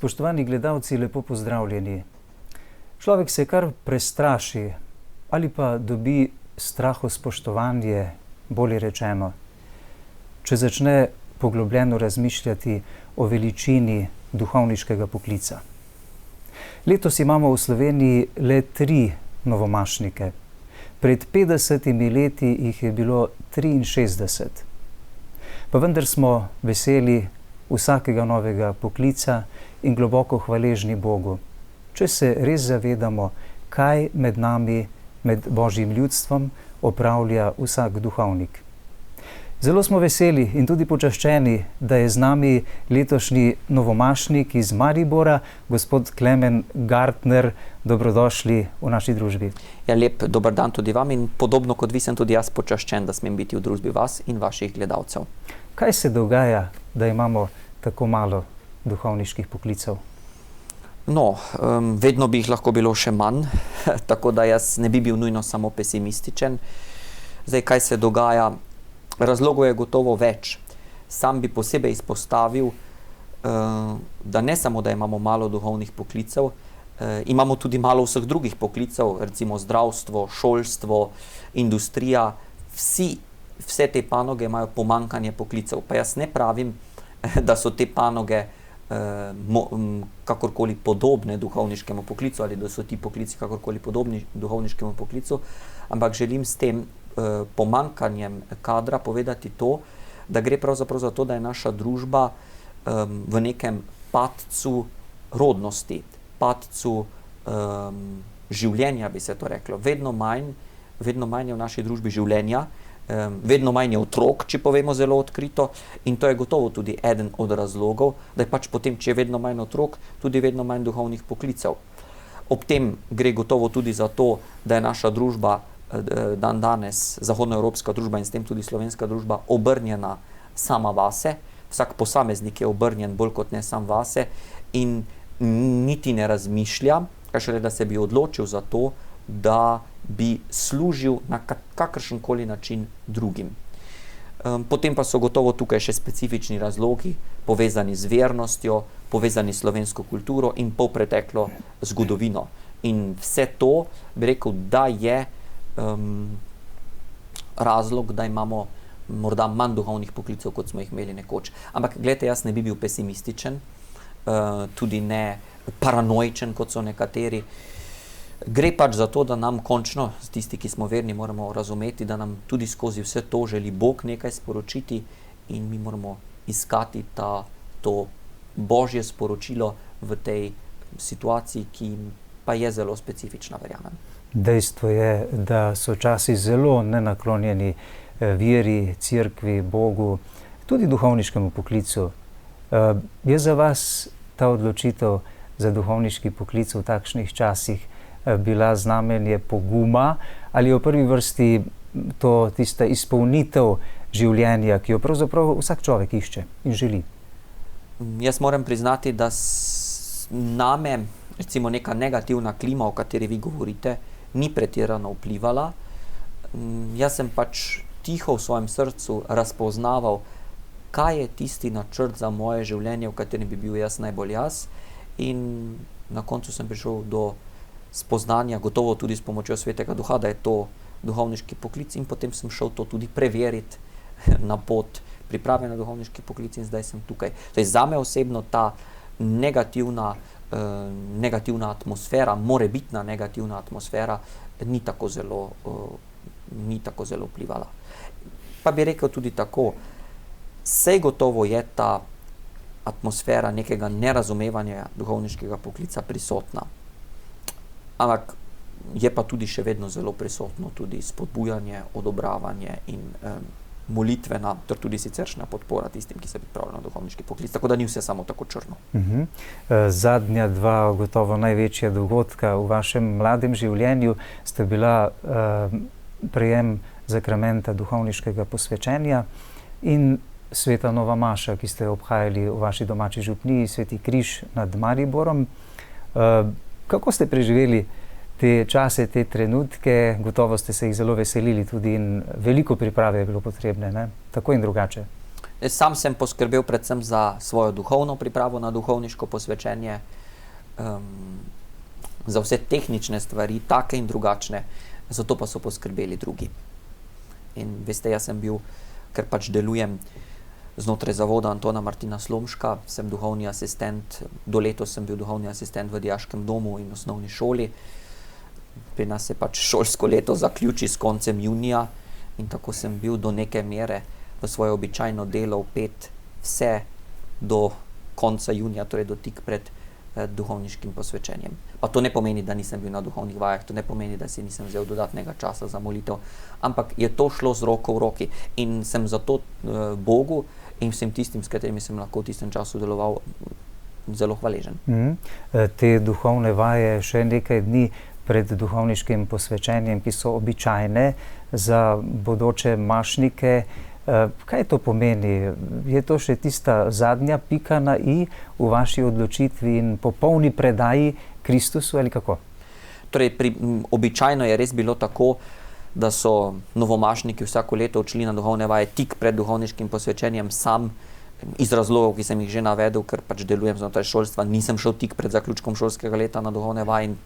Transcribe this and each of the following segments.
Spoštovani gledalci, lepo pozdravljeni. Človek se kar prestraši ali pa dobi strahospoštovanje, bolje rečeno, če začne poglobljeno razmišljati o veličini duhovniškega poklica. Letos imamo v Sloveniji le 3 novomašnike. Pred 50 leti jih je bilo 63. Pa vendar smo veseli vsakega novega poklica in globoko hvaležni Bogu, če se res zavedamo, kaj med nami, med Božjim ljudstvom, opravlja vsak duhovnik. Zelo smo veseli in tudi počaščeni, da je z nami letošnji novomašnik iz Maribora, gospod Klemen Gartner. Dobrodošli v naši družbi. Ja, lep dober dan tudi vam in podobno kot vi sem tudi jaz počaščen, da smem biti v družbi vas in vaših gledalcev. Kaj se dogaja, da imamo tako malo duhovniških poklicev? No, vedno bi jih lahko bilo še manj, tako da jaz ne bi bil nujno samo pesimističen. Zdaj, kaj se dogaja? Razlogov je gotovo več. Sam bi posebej izpostavil, da ne samo, da imamo malo duhovnih poklicev, imamo tudi malo vseh drugih poklicev, recimo zdravstvo, šolstvo, industrija. Vse te panoge imajo pomanjkanje poklicev. Pa jaz ne pravim, da so te panoge kakorkoli podobne duhovniškemu poklicu ali da so ti poklici kakorkoli podobni duhovniškemu poklicu, ampak želim s tem pomanjkanjem kadra povedati to, da gre pravzaprav za to, da je naša družba v nekem padcu rodnosti, padcu življenja, bi se to reklo. Vedno manj je v naši družbi življenja, vedno manj je otrok, če povemo zelo odkrito, in to je gotovo tudi eden od razlogov, da je pač potem, če je vedno manj otrok, tudi vedno manj duhovnih poklicev. Ob tem gre gotovo tudi za to, da je naša družba danes, zahodnoevropska družba in s tem tudi slovenska družba, obrnjena sama vase. Vsak posameznik je obrnjen bolj kot ne sam vase in niti ne razmišlja, kaj šele, da se bi odločil za to, da bi služil na kakršenkoli način drugim. Potem pa so gotovo tukaj še specifični razlogi, povezani z vernostjo, povezani s slovensko kulturo in polpreteklo zgodovino. In vse to, bi rekel, da je razlog, da imamo morda manj duhovnih poklicev, kot smo jih imeli nekoč. Ampak gledajte, jaz ne bi bil pesimističen, tudi ne paranoičen, kot so nekateri. Gre pač za to, da nam končno, tisti, ki smo verni, moramo razumeti, da nam tudi skozi vse to želi Bog nekaj sporočiti in mi moramo iskati to Božje sporočilo v tej situaciji, ki pa je zelo specifična, verjamem. Dejstvo je, da so časi zelo nenaklonjeni veri, cerkvi, Bogu, tudi duhovniškemu poklicu. Je za vas ta odločitev za duhovniški poklic v takšnih časih bila znamenje poguma ali je v prvi vrsti to tista izpolnitev življenja, ki jo pravzaprav vsak človek išče in želi? Jaz moram priznati, da name recimo neka negativna klima, o kateri vi govorite, ni pretirano vplivala. Jaz sem pač tiho v svojem srcu razpoznaval, kaj je tisti načrt za moje življenje, v katerem bi bil jaz najbolj jaz, in na koncu sem prišel do spoznanja, gotovo tudi s pomočjo Svetega Duha, da je to duhovniški poklic, in potem sem šel to tudi preveriti na pot priprave na duhovniški poklic in zdaj sem tukaj. Torej, zame osebno ta negativna atmosfera, morebitna negativna atmosfera, ni tako zelo vplivala. Pa bi rekel tudi tako, sej gotovo je ta atmosfera nekega nerazumevanja duhovniškega poklica prisotna. Ampak je pa tudi še vedno zelo prisotno tudi spodbujanje, odobravanje in molitvena, ter tudi siceršnja podpora tistim, ki se pripravljajo na duhovniški poklic. Tako da ni vse samo tako črno. Zadnja 2 gotovo največja dogodka v vašem mladem življenju sta bila prejem zakramenta duhovniškega posvečenja in sveta nova maša, ki ste obhajali v vaši domači župniji, Sveti križ nad Mariborom. Kako ste preživeli te čase, te trenutke? Gotovo ste se jih zelo veselili tudi in veliko priprave je bilo potrebne, ne? Tako in drugače. Sam sem poskrbel predvsem za svojo duhovno pripravo na duhovniško posvečenje, za vse tehnične stvari, take in drugačne, zato pa so poskrbeli drugi. In veste, jaz sem bil, ker pač delujem znotraj zavoda Antona Martina Slomška, sem duhovni asistent, do letos sem bil duhovni asistent v dijaškem domu in osnovni šoli. Pri nas se pač šolsko leto zaključi s koncem junija in tako sem bil do neke mere v svoje običajno delo vpet vse do konca junija, torej do tik pred duhovniškim posvečenjem. Pa to ne pomeni, da nisem bil na duhovnih vajah, to ne pomeni, da si nisem vzel dodatnega časa za molitev, ampak je to šlo z roko v roki in sem zato Bogu in vsem tistim, s katerimi sem lahko v tistem času deloval, zelo hvaležen. Te duhovne vaje še nekaj dni pred duhovniškim posvečenjem, ki so običajne za bodoče mašnike. Kaj to pomeni? Je to še tista zadnja pika na i v vaši odločitvi in popolni predaji Kristusu ali kako? Torej, običajno je res bilo tako, da so novomašniki vsako leto odšli na duhovne vaje tik pred duhovniškim posvečenjem. Sam iz razlogov, ki sem jih že navedel, ker pač delujem znotraj šolstva, nisem šel tik pred zaključkom šolskega leta na duhovne vaje in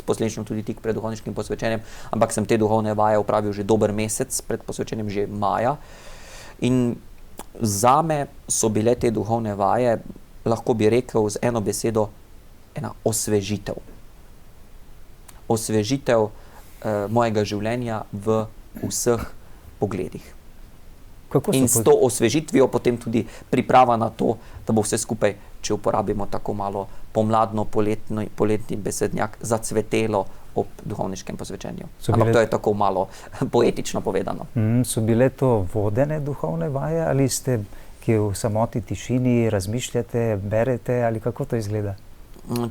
posledično tudi tik pred duhovniškim posvečenjem, ampak sem te duhovne vaje opravil že dober mesec pred posvečenjem, že maja. In zame so bile te duhovne vaje, lahko bi rekel z eno besedo, ena osvežitev. Osvežitev mojega življenja v vseh pogledih. In s to osvežitvijo potem tudi priprava na to, da bo vse skupaj, če uporabimo tako malo pomladno poletni besednjak, zacvetelo ob duhovniškem posvečenju. Ampak to je tako malo poetično povedano. So bile to vodene duhovne vaje ali ste, ki v samoti tišini razmišljate, berete ali kako to izgleda?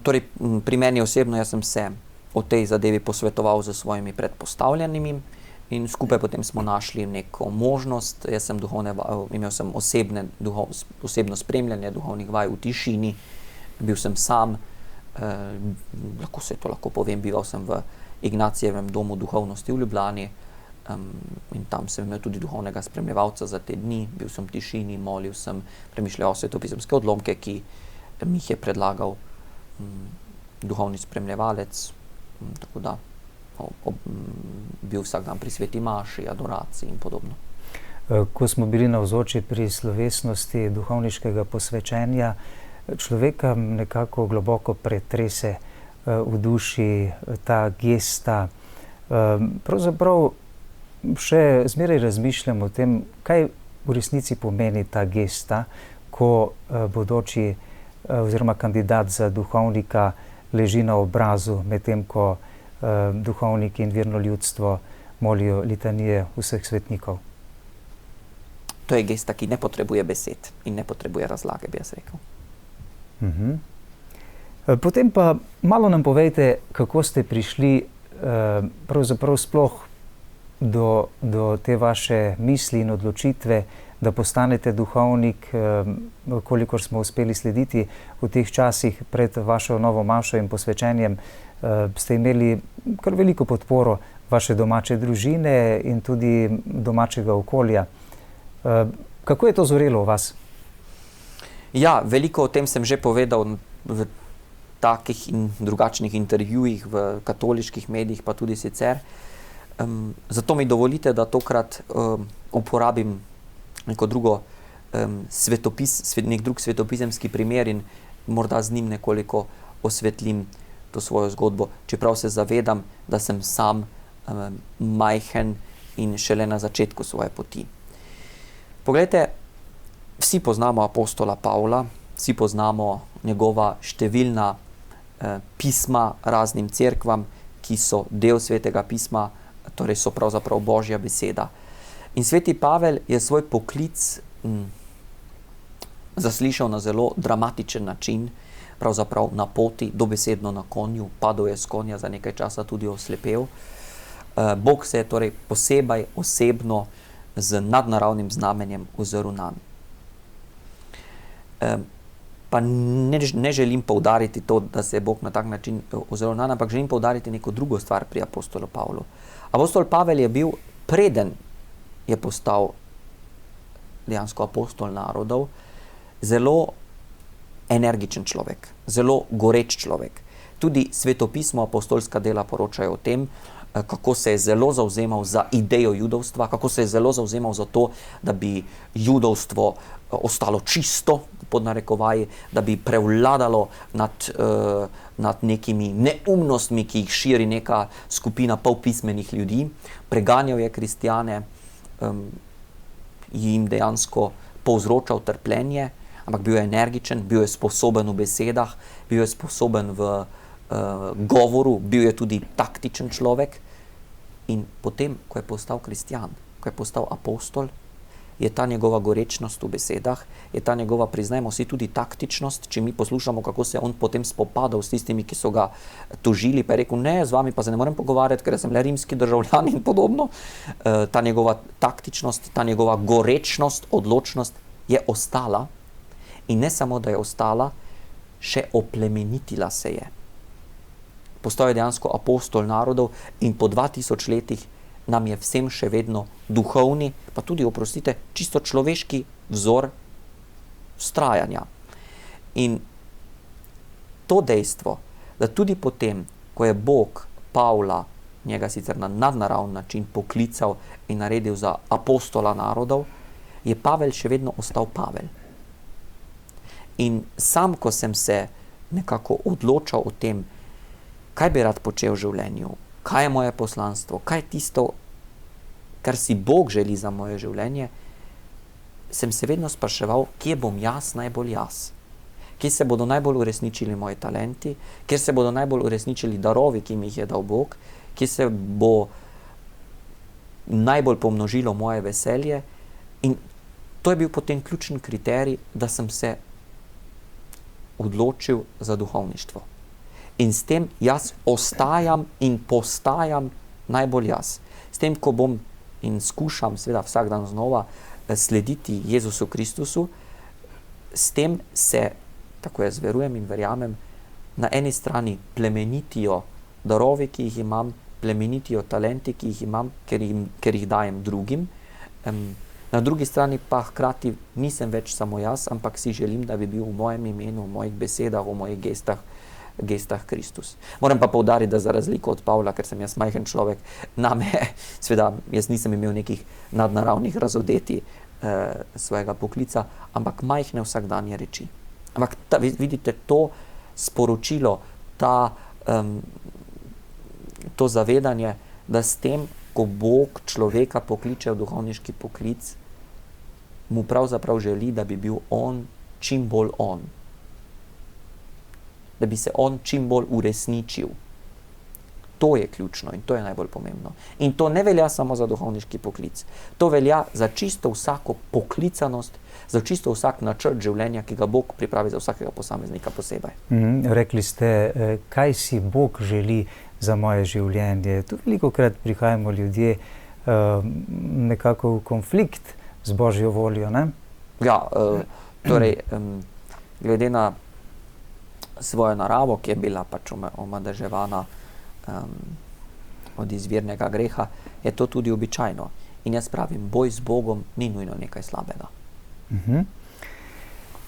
Torej, pri meni osebno, jaz sem se o tej zadevi posvetoval z svojimi predpostavljenimi in skupaj potem smo našli neko možnost. Jaz sem imel sem osebno spremljanje duhovnih vaj v tišini, bil sem sam, lahko povem, bival sem v Ignacijevem domu duhovnosti v Ljubljani in tam sem imel tudi duhovnega spremljevalca za te dni, bil sem v tišini, molil sem, premišljal svetopisemske odlomke, ki mi jih je predlagal duhovni spremljevalec, tako da bil vsak dan pri sveti maši, adoraciji in podobno. Ko smo bili navzoči pri slovesnosti duhovniškega posvečenja, človeka nekako globoko pretrese v duši ta gesta. Pravzaprav še zmeraj razmišljam o tem, kaj v resnici pomeni ta gesta, ko bodoči oziroma kandidat za duhovnika leži na obrazu, medtem ko duhovniki in verno ljudstvo molijo litanije vseh svetnikov. To je gesta, ki ne potrebuje besed in ne potrebuje razlage, bi jaz rekel. Potem pa malo nam povejte, kako ste prišli pravzaprav sploh do te vaše misli in odločitve, da postanete duhovnik, kolikor smo uspeli slediti v teh časih pred vašo novo mašo in posvečenjem, ste imeli kar veliko podporo vaše domače družine in tudi domačega okolja. Kako je to zorelo v vas? Ja, veliko o tem sem že povedal v takih in drugačnih intervjujih v katoliških medijih, pa tudi sicer. Zato mi dovolite, da tokrat uporabim nek drug svetopisemski primer in morda z njim nekoliko osvetlim to svojo zgodbo, čeprav se zavedam, da sem sam majhen in šele na začetku svoje poti. Poglejte, vsi poznamo apostola Pavla, vsi poznamo njegova številna pisma raznim cerkvam, ki so del svetega pisma, torej so pravzaprav Božja beseda. In sveti Pavel je svoj poklic zaslišal na zelo dramatičen način, pravzaprav na poti, dobesedno na konju, padel je s konja, za nekaj časa tudi oslepel. Bog se je torej posebej osebno z nadnaravnim znamenjem ozrl nanj. Pa ne želim poudariti to, da se je Bog na tak način ozrl nanj, ampak želim poudariti neko drugo stvar pri apostolu Pavlu. Apostol Pavel je bil, preden je postal dejansko apostol narodov, zelo energičen človek, zelo goreč človek. Tudi svetopismo, apostolska dela poročajo o tem, kako se je zelo zavzemal za idejo judovstva, kako se je zelo zavzemal za to, da bi judovstvo ostalo čisto, pod narekovaji, da bi prevladalo nad nekimi neumnostmi, ki jih širi neka skupina polpismenih ljudi. Preganjal je kristjane, jim dejansko povzročal trpljenje, ampak bil je energičen, bil je sposoben v besedah, bil je sposoben v govoru, bil je tudi taktičen človek. In potem, ko je postal kristjan, ko je postal apostol, je ta njegova gorečnost v besedah, je ta njegova, priznajmo si, tudi taktičnost, če mi poslušamo, kako se je on potem spopadal s tistimi, ki so ga tožili, pa je rekel, ne, z vami pa se ne morem pogovarjati, ker sem le rimski državljan in podobno. Ta njegova taktičnost, ta njegova gorečnost, odločnost je ostala in ne samo, da je ostala, še oplemenitila se je. Postal je dejansko apostol narodov in po 2000 letih nam je vsem še vedno duhovni, pa tudi, oprostite, čisto človeški vzor vztrajanja. In to dejstvo, da tudi potem, ko je Bog Pavla, njega sicer na nadnaravni način poklical in naredil za apostola narodov, je Pavel še vedno ostal Pavel. In sam, ko sem se nekako odločal o tem, kaj bi rad počel v življenju, kaj je moje poslanstvo, kaj je tisto, kar si Bog želi za moje življenje, sem se vedno spraševal, kje bom jaz najbolj jaz, kje se bodo najbolj uresničili moji talenti, kje se bodo najbolj uresničili darovi, ki mi jih je dal Bog, kje se bo najbolj pomnožilo moje veselje. In to je bil potem ključen kriterij, da sem se odločil za duhovništvo. In s tem jaz ostajam in postajam najbolj jaz. S tem, ko bom in skušam seveda vsak dan znova slediti Jezusu Kristusu, s tem se, tako jaz verujem in verjamem, na eni strani plemenitijo darovi, ki jih imam, plemenitijo talenti, ki jih imam, ker jih dajem drugim. Na drugi strani pa hkrati nisem več samo jaz, ampak si želim, da bi bil v mojem imenu, v mojih besedah, v mojih gestah Kristus. Moram pa poudariti, da za razliko od Pavla, ker sem jaz majhen človek, name, seveda, jaz nisem imel nekih nadnaravnih razodetij svojega poklica, ampak majhne vsakdanje reči. Ampak vidite, to sporočilo, to zavedanje, da s tem, ko Bog človeka pokliče v duhovniški poklic, mu pravzaprav želi, da bi bil on čim bolj on. Da bi se on čim bolj uresničil. To je ključno in to je najbolj pomembno. In to ne velja samo za duhovniški poklic. To velja za čisto vsako poklicanost, za čisto vsak načrt življenja, ki ga Bog pripravi za vsakega posameznika posebej. Rekli ste, kaj si Bog želi za moje življenje. Tu velikokrat prihajamo ljudje nekako v konflikt z Božjo voljo, ne? Ja, torej, glede na svojo naravo, ki je bila pač omadeževana od izvirnega greha, je to tudi običajno. In jaz pravim, boj z Bogom ni nujno nekaj slabega.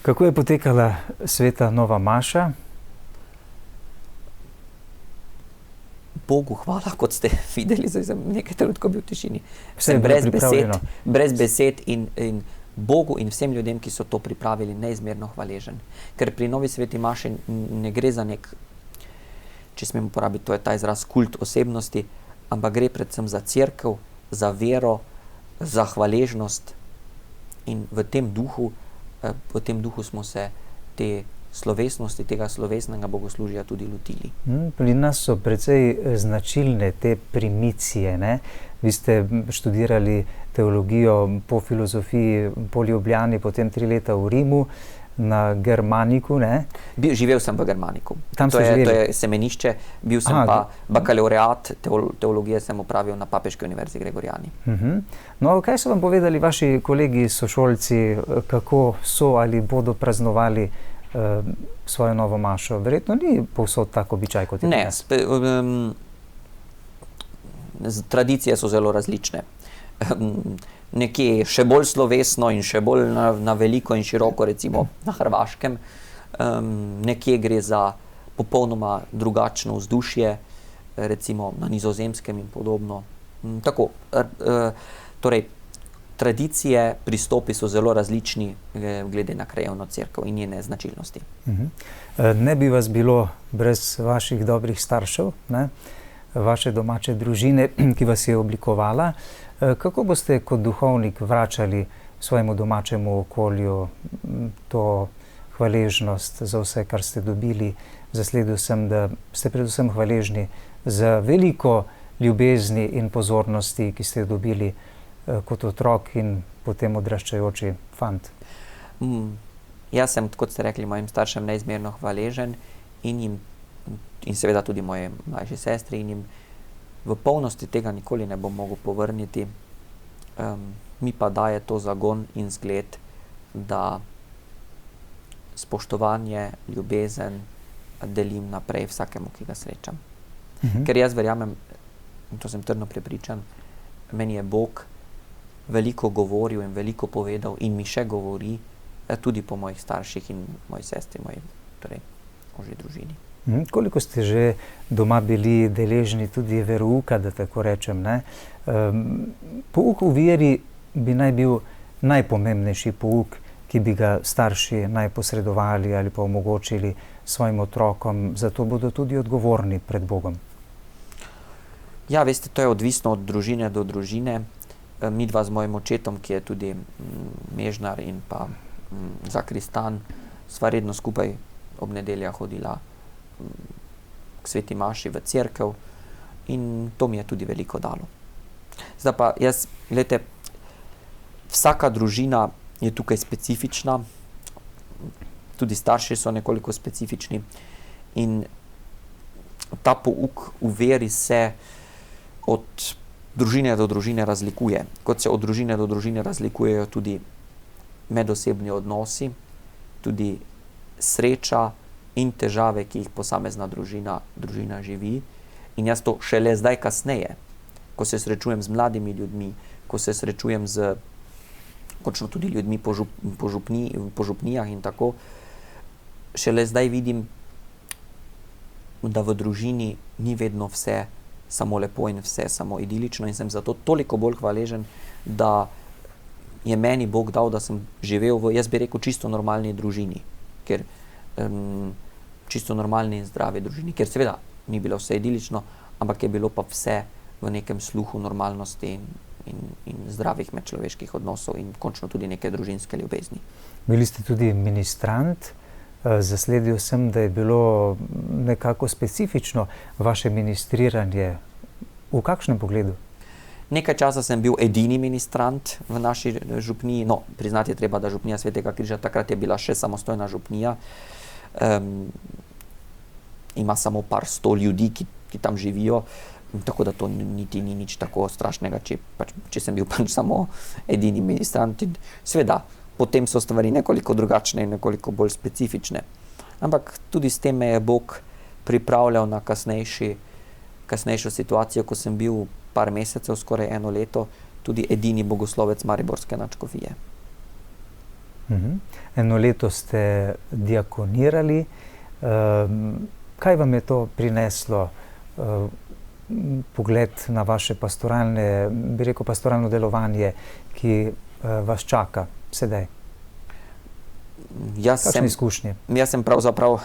Kako je potekala sveta nova maša? Bogu hvala, kot ste videli, zdaj sem nekaj trenutkov bil v tišini. Vse je brez besed in Bogu in vsem ljudem, ki so to pripravili, neizmerno hvaležen. Ker pri novi sveti maši ne gre za nek, če smem uporabiti, to je ta izraz, kult osebnosti, ampak gre predvsem za cerkev, za vero, za hvaležnost. In v tem duhu smo se te slovesnosti, tega slovesnega bogoslužja tudi lotili. Pri nas so precej značilne te primicije, ne? Vi ste študirali teologijo po filozofiji po Ljubljani, potem 3 leta v Rimu, na Germaniku, ne? Živel sem v Germaniku. To je semenišče, bil sem pa bakalaureat teologije sem opravil na Papeški univerzi Gregoriani. No, kaj so vam povedali vaši kolegi, sošolci, kako so ali bodo praznovali svojo novo mašo? Verjetno ni povsod tako običaj kot je danes. Tradicije so zelo različne. nekje še bolj slovesno in še bolj na veliko in široko, recimo na Hrvaškem. Nekje gre za popolnoma drugačno vzdušje, recimo na Nizozemskem in podobno. Tako, torej, tradicije, pristopi so zelo različni glede na krajevno cerkev in njene značilnosti. Ne bi vas bilo brez vaših dobrih staršev, ne? Vaše domače družine, ki vas je oblikovala. Kako boste kot duhovnik vračali svojemu domačemu okolju to hvaležnost za vse, kar ste dobili? Zasledil sem, da ste predvsem hvaležni za veliko ljubezni in pozornosti, ki ste jo dobili kot otrok in potem odraščajoči fant. Jaz sem, kot ste rekli, mojim staršem neizmerno hvaležen in seveda tudi moje mlajše sestre in jim v polnosti tega nikoli ne bom mogel povrniti. Mi pa daje to zagon in zgled, da spoštovanje, ljubezen delim naprej vsakemu, ki ga srečam. Ker jaz verjamem, in to sem trdno prepričan, meni je Bog veliko govoril in veliko povedal in mi še govori, tudi po mojih starših in moji sestri, torej ožji družini. Koliko ste že doma bili deležni tudi verouka, da tako rečem, ne? Pouk v veri bi naj bil najpomembnejši pouk, ki bi ga starši naj posredovali ali pa omogočili svojim otrokom, zato bodo tudi odgovorni pred Bogom. Ja, veste, to je odvisno od družine do družine. Midva z mojim očetom, ki je tudi mežnar in pa zakristan, sva redno skupaj ob nedeljah hodila k sveti maši v cerkev in to mi je tudi veliko dalo. Zdaj pa jaz, glejte, vsaka družina je tukaj specifična, tudi starši so nekoliko specifični in ta pouk v veri se od družine do družine razlikuje. Kot se od družine do družine razlikujejo tudi medosebni odnosi, tudi sreča in težave, ki jih posamezna družina živi. In jaz to šele zdaj kasneje, ko se srečujem z mladimi ljudmi, ko se srečujem z končno tudi ljudmi po župnijah in tako, šele zdaj vidim, da v družini ni vedno vse samo lepo in vse samo idilično in sem zato toliko bolj hvaležen, da je meni Bog dal, da sem živel v, jaz bi rekel, čisto normalni družini, ker čisto normalni in zdravi družini, ker seveda ni bilo vse idilično, ampak je bilo pa vse v nekem sluhu normalnosti in zdravih medčloveških odnosov in končno tudi neke družinske ljubezni. Bili ste tudi ministrant. Zasledil sem, da je bilo nekako specifično vaše ministriranje. V kakšnem pogledu? Nekaj časa sem bil edini ministrant v naši župniji. No, priznati je treba, da župnija Svetega križa takrat je bila še samostojna župnija. Ima samo par 100 ljudi, ki tam živijo, tako da to niti ni nič tako strašnega, če sem bil pač samo edini ministrant. Sveda, potem so stvari nekoliko drugačne in nekoliko bolj specifične. Ampak tudi s tem me je Bog pripravljal na kasnejšo situacijo, ko sem bil par mesecev, skoraj 1 leto, tudi edini bogoslovec mariborske nadškofije. 1 leto ste diakonirali. Kaj vam je to prineslo? Pogled na vaše pastoralno delovanje, ki vas čaka sedaj. Kakšne izkušnje? Jaz sem pravzaprav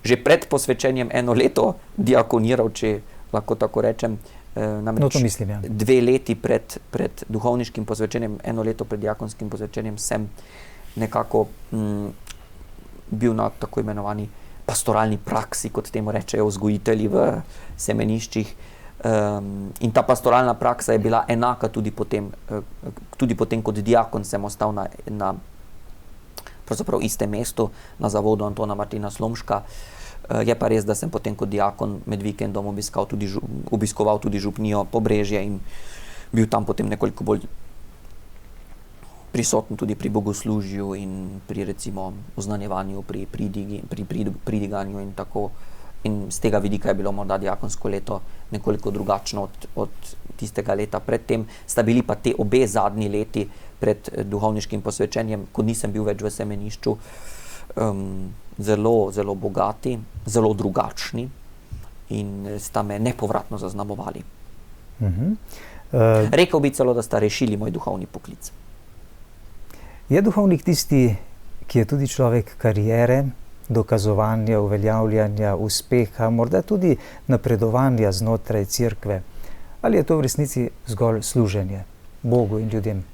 že pred posvečenjem 1 leto diakoniral, če lahko tako rečem. No, to mislim, ja. 2 leti pred duhovniškim posvečenjem, 1 leto pred diakonskim posvečenjem sem nekako bil na tako imenovani pastoralni praksi, kot temu rečejo vzgojitelji v semeniščih. In ta pastoralna praksa je bila enaka tudi potem kot diakon sem ostal na pravzaprav istem mestu, na zavodu Antona Martina Slomška. Je pa res, da sem potem kot diakon med vikendom obiskoval tudi župnijo Pobrežje in bil tam potem nekoliko bolj prisoten tudi pri bogoslužju in pri recimo oznanjevanju, pri pridiganju in tako. in z tega vidika je bilo morda diakonsko leto nekoliko drugačno od tistega leta predtem. Sta bili pa te obe zadnji leti pred duhovniškim posvečenjem, ko nisem bil več v semenišču, zelo, zelo bogati, zelo drugačni in sta me nepovratno zaznamovali. Rekel bi celo, da sta rešili moj duhovni poklic. Je duhovnik tisti, ki je tudi človek kariere, dokazovanja, uveljavljanja, uspeha, morda tudi napredovanja znotraj cerkve? Ali je to v resnici zgolj služenje Bogu in ljudem?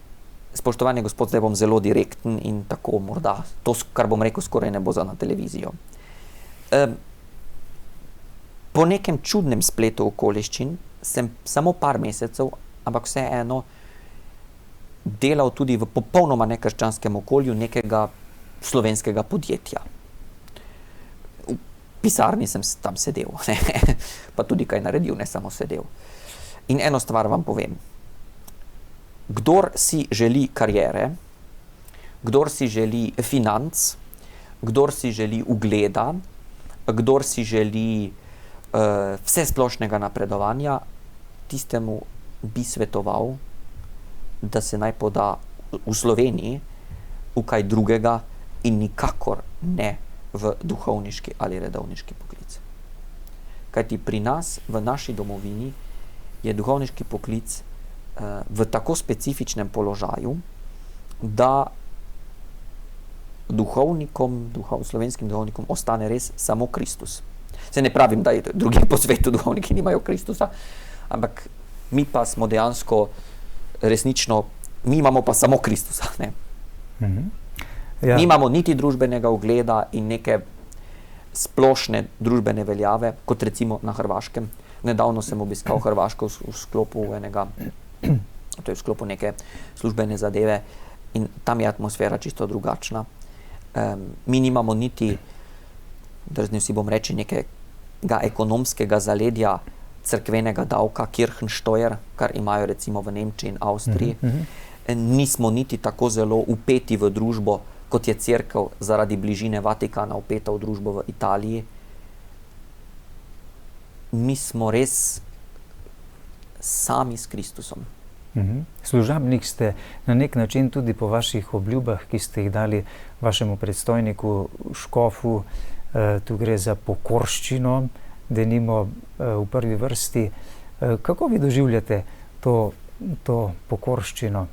Spoštovani gospod, zdaj bom zelo direkten in tako morda to, kar bom rekel, skoraj ne bo za na televizijo. Po nekem čudnem spletu okoliščin sem samo par mesecev, ampak vseeno delal tudi v popolnoma nekrščanskem okolju nekega slovenskega podjetja. V pisarni sem tam sedel, pa tudi kaj naredil, ne samo sedel. In eno stvar vam povem. Kdor si želi kariere, kdor si želi financ, kdor si želi ugleda, kdor si želi vsesplošnega napredovanja, tistemu bi svetoval, da se naj poda v Sloveniji v kaj drugega in nikakor ne v duhovniški ali redovniški poklic. Kajti pri nas, v naši domovini, je duhovniški poklic v tako specifičnem položaju, da slovenskim duhovnikom ostane res samo Kristus. Se ne pravim, da drugi po svetu duhovniki nimajo Kristusa, ampak mi pa smo dejansko resnično, mi imamo pa samo Kristusa. Ne? Ja. Nimamo niti družbenega ugleda in neke splošne družbene veljave, kot recimo na Hrvaškem. Nedavno sem obiskal Hrvaško v sklopu neke službene zadeve in tam je atmosfera čisto drugačna. Mi nimamo niti, drznil si bom reči, nekega ekonomskega zaledja cerkvenega davka, Kirchensteuer, kar imajo recimo v Nemčiji in Avstriji. Nismo niti tako zelo upeti v družbo, kot je cerkev zaradi bližine Vatikana upeta v družbo v Italiji. Mi smo res sami s Kristusom. Služabnik ste na nek način tudi po vaših obljubah, ki ste jih dali vašemu predstojniku škofu. Tu gre za pokorščino, denimo v prvi vrsti. Kako vi doživljate to pokorščino?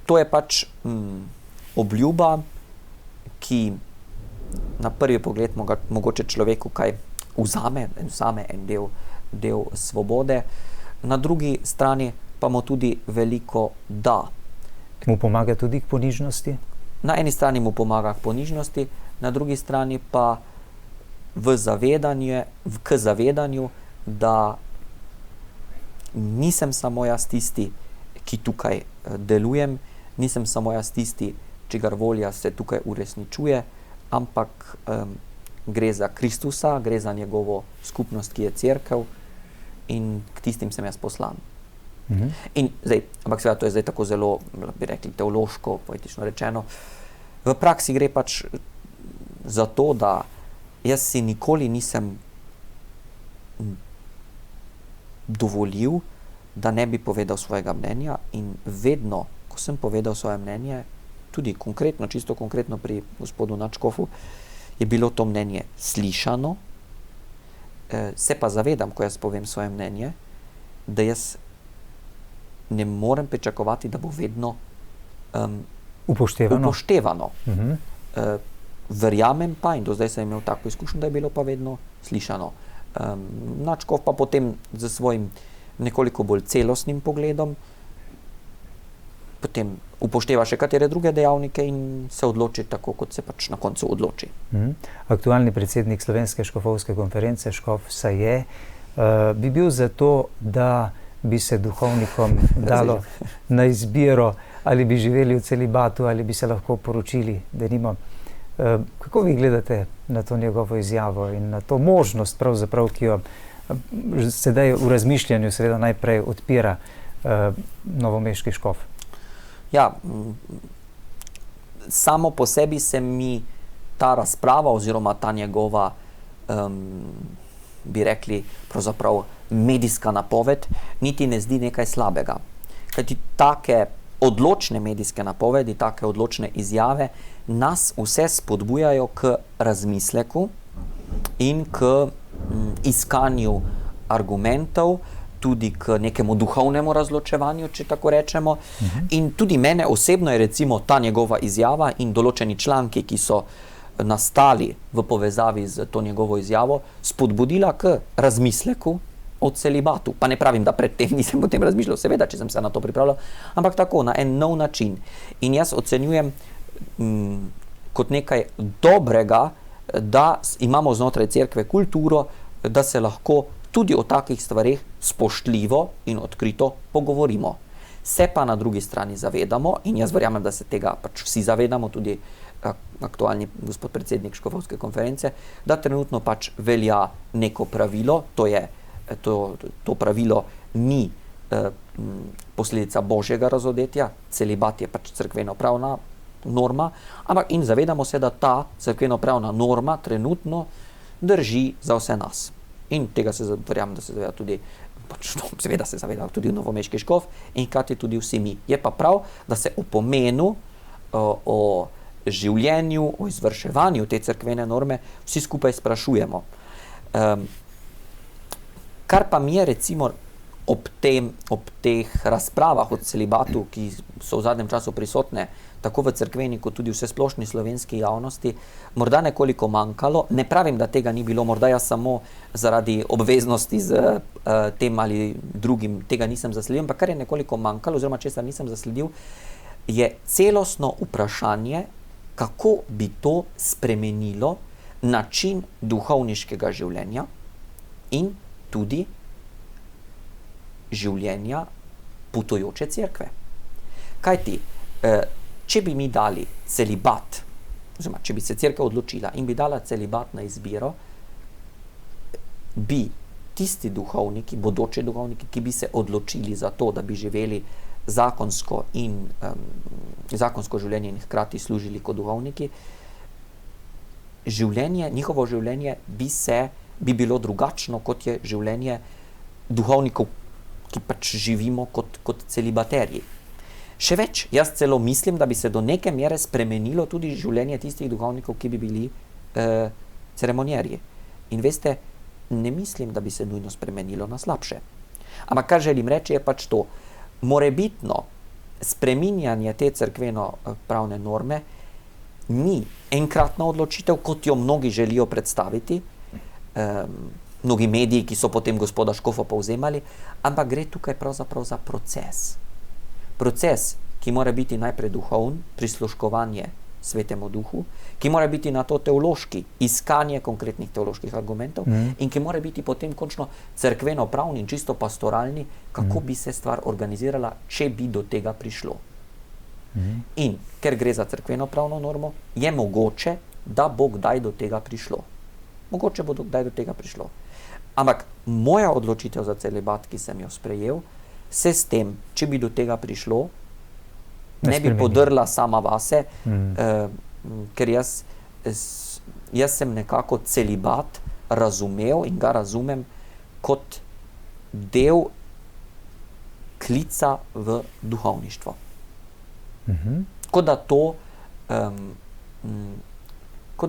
To je pač obljuba, ki na prvi pogled mogoče človeku kaj vzame en del svobode, na drugi strani pa mu tudi veliko da. Mu pomaga tudi k ponižnosti? Na eni strani mu pomaga k ponižnosti, na drugi strani pa k zavedanju, da nisem samo jaz tisti, ki tukaj delujem, nisem samo jaz tisti, čigar volja se tukaj uresničuje, ampak gre za Kristusa, gre za njegovo skupnost, ki je cerkev, in k tistim sem jaz poslan. In zdaj, ampak seveda to je zdaj tako zelo, bi rekli, teološko, poetično rečeno. V praksi gre pač za to, da jaz si nikoli nisem dovolil, da ne bi povedal svojega mnenja, in vedno, ko sem povedal svoje mnenje, tudi konkretno, čisto konkretno pri gospodu nadškofu, je bilo to mnenje slišano. Se pa zavedam, ko jaz povem svoje mnenje, da jaz ne morem pričakovati, da bo vedno upoštevano. Verjamem pa, in do zdaj sem imel tako izkušnjo, da je bilo pa vedno slišano. Nadškof pa potem z svojim nekoliko bolj celostnim pogledom potem upošteva še katere druge dejavnike in se odloči tako, kot se pač na koncu odloči. Aktualni predsednik Slovenske škofovske konference, škof Saje, bi bil za to, da bi se duhovnikom dalo na izbiro, ali bi živeli v celibatu, ali bi se lahko poročili, denimo. Kako vi gledate na to njegovo izjavo in na to možnost, pravzaprav, ki jo sedaj v razmišljanju seveda najprej odpira novomeški škof? Ja, samo po sebi se mi ta razprava oziroma ta njegova, bi rekli, pravzaprav medijska napoved niti ne zdi nekaj slabega. Kajti take odločne medijske napovedi, take odločne izjave nas vse spodbujajo k razmisleku in k iskanju argumentov, tudi k nekemu duhovnemu razločevanju, če tako rečemo. In tudi mene osebno je recimo ta njegova izjava in določeni članki, ki so nastali v povezavi z to njegovo izjavo, spodbudila k razmisleku o celibatu. Pa ne pravim, da predtem nisem o tem razmišljal, seveda, če sem se na to pripravljal, ampak tako, na en nov način. In jaz ocenjujem kot nekaj dobrega, da imamo znotraj cerkve kulturo, da se lahko tudi o takih stvareh spoštljivo in odkrito pogovorimo. Se pa na drugi strani zavedamo, in jaz verjamem, da se tega pač vsi zavedamo, tudi aktualni gospod predsednik Škofovske konference, da trenutno pač velja neko pravilo, to pravilo ni posledica božjega razodetja, celibat je pač cerkveno-pravna norma, ampak in zavedamo se, da ta cerkveno-pravna norma trenutno drži za vse nas. In tega se verjamem, da se zaveda tudi, seveda se zaveda tudi novomeški škof in hkrati tudi vsi mi. Je pa prav, da se o pomenu, o življenju, o izvrševanju te cerkvene norme vsi skupaj sprašujemo. Kar pa mi je recimo ob teh razpravah o celibatu, ki so v zadnjem času prisotne tako v cerkveni kot tudi v vsesplošni slovenski javnosti, morda nekoliko manjkalo. Ne pravim, da tega ni bilo, morda jaz samo zaradi obveznosti z tem ali drugim tega nisem zasledil, ampak kar je nekoliko manjkalo, oziroma česar nisem zasledil, je celostno vprašanje, kako bi to spremenilo način duhovniškega življenja in tudi življenja potujoče cerkve. Kajti, če bi mi dali celibat, oziroma če bi se cerkev odločila in bi dala celibat na izbiro, bi tisti duhovniki, bodoči duhovniki, ki bi se odločili za to, da bi živeli zakonsko življenje in hkrati služili kot duhovniki, njihovo življenje bi bilo drugačno, kot je življenje duhovnikov, ki pač živimo kot celibaterji. Še več, jaz celo mislim, da bi se do neke mere spremenilo tudi življenje tistih duhovnikov, ki bi bili ceremonierji. In veste, ne mislim, da bi se nujno spremenilo na slabše. Ampak kar želim reči, je pač to, morebitno spreminjanje te cerkveno-pravne norme ni enkratna odločitev, kot jo mnogi želijo predstaviti, mnogi mediji, ki so potem gospoda Škofa povzemali, ampak gre tukaj pravzaprav za proces. Proces, ki mora biti najprej duhovn, prisluškovanje Svetemu Duhu, ki mora biti na to teološki, iskanje konkretnih teoloških argumentov in ki mora biti potem končno cerkveno-pravni in čisto pastoralni, kako bi se stvar organizirala, če bi do tega prišlo. In ker gre za cerkveno-pravno normo, je mogoče, da bo kdaj do tega prišlo. Mogoče bo kdaj do tega prišlo. Ampak moja odločitev za celibat, ki sem jo sprejel, se s tem, če bi do tega prišlo, ne bi podrla sama vase, ker jaz sem nekako celibat razumel in ga razumem kot del klica v duhovništvo. Kot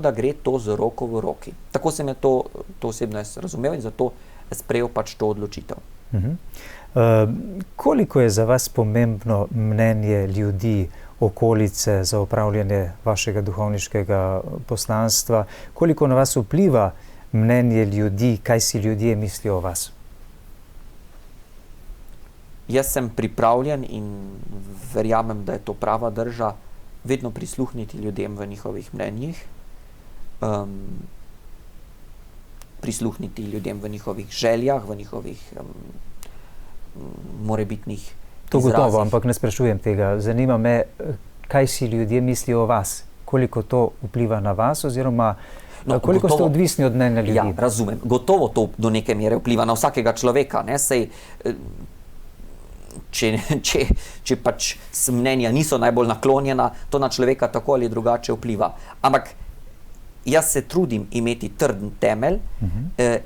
da gre to z roko v roki. Tako sem je to osebno jaz razumel in zato sprejel pač to odločitev. Koliko je za vas pomembno mnenje ljudi, okolice za opravljanje vašega duhovniškega poslanstva? Koliko na vas vpliva mnenje ljudi, kaj si ljudje mislijo o vas? Jaz sem pripravljen in verjamem, da je to prava drža, vedno prisluhniti ljudem v njihovih mnenjih, prisluhniti ljudem v njihovih željah, v njihovih morebitnih izrazih. To gotovo, ampak ne sprašujem tega. Zanima me, kaj si ljudje mislijo o vas, koliko to vpliva na vas oziroma koliko gotovo, ste odvisni od mnenja ljudi. Ja, razumem. Gotovo to do neke mere vpliva na vsakega človeka. Ne? Sej, če pač mnenja niso najbolj naklonjena, to na človeka tako ali drugače vpliva. Ampak jaz se trudim imeti trden temelj